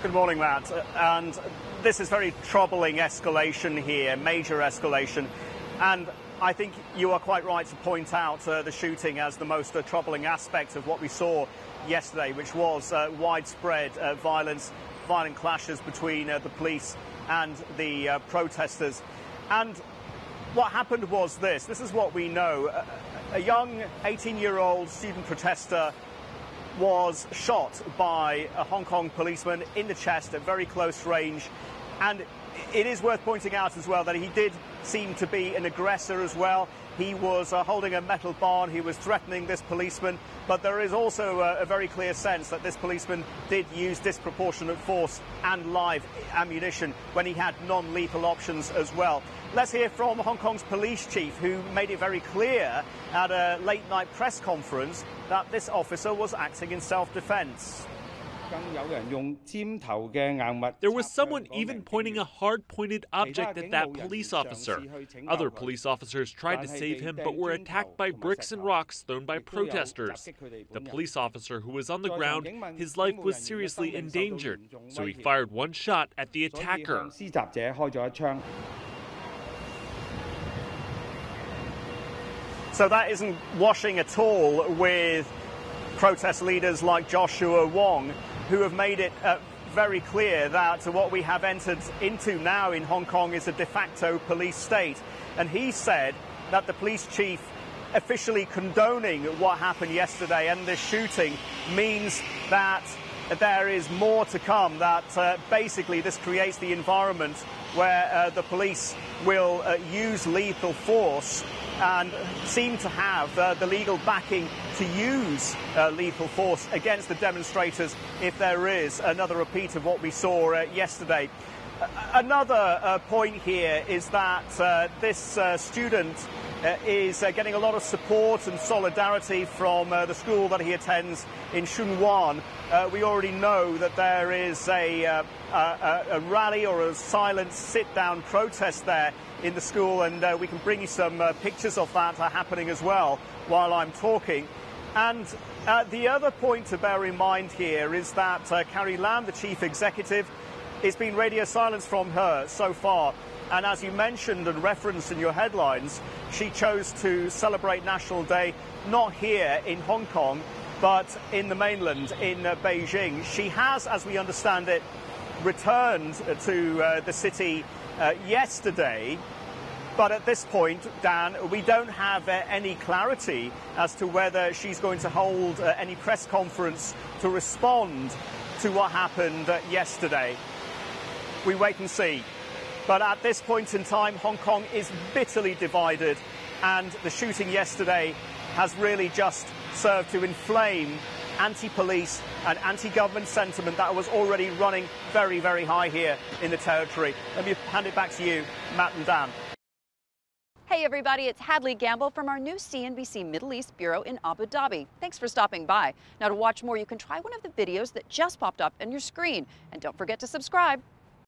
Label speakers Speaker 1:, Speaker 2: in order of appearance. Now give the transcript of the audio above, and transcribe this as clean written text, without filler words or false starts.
Speaker 1: Good morning, Matt. And this is very troubling escalation here, major escalation. And I think you are quite right to point out the shooting as the most troubling aspect of what we saw yesterday, which was widespread violence, violent clashes between the police and the protesters. And what happened was this is what we know. A young 18-year-old student protester was shot by a Hong Kong policeman in the chest at very close range. And it is worth pointing out as well that he did seem to be an aggressor as well. He was holding a metal bar, he was threatening this policeman, but there is also a very clear sense that this policeman did use disproportionate force and live ammunition when he had non-lethal options as well. Let's hear from Hong Kong's police chief, who made it very clear at a late-night press conference that this officer was acting in self-defense.
Speaker 2: There was someone even pointing a hard-pointed object at that police officer. Other police officers tried to save him but were attacked by bricks and rocks thrown by protesters. The police officer who was on the ground, his life was seriously endangered, so he fired one shot at the attacker.
Speaker 1: So that isn't washing at all with protest leaders like Joshua Wong, who have made it very clear that what we have entered into now in Hong Kong is a de facto police state. And he said that the police chief officially condoning what happened yesterday and this shooting means that there is more to come, that basically this creates the environment where the police will use lethal force and seem to have the legal backing to use lethal force against the demonstrators if there is another repeat of what we saw yesterday. Another point here is that this student is getting a lot of support and solidarity from the school that he attends in Shun Wan. We already know that there is a rally or a silent sit-down protest there in the school, and we can bring you some pictures of that happening as well while I'm talking. And the other point to bear in mind here is that Carrie Lam, the chief executive, it's been radio silence from her so far. And as you mentioned and referenced in your headlines, she chose to celebrate National Day not here in Hong Kong, but in the mainland, in Beijing. She has, as we understand it, returned to the city yesterday. But at this point, Dan, we don't have any clarity as to whether she's going to hold any press conference to respond to what happened yesterday. We wait and see. But at this point in time, Hong Kong is bitterly divided, and the shooting yesterday has really just served to inflame anti-police and anti-government sentiment that was already running very, very high here in the territory. Let me hand it back to you, Matt and Dan.
Speaker 3: Hey everybody, it's Hadley Gamble from our new CNBC Middle East Bureau in Abu Dhabi. Thanks for stopping by. Now to watch more, you can try one of the videos that just popped up on your screen. And don't forget to subscribe.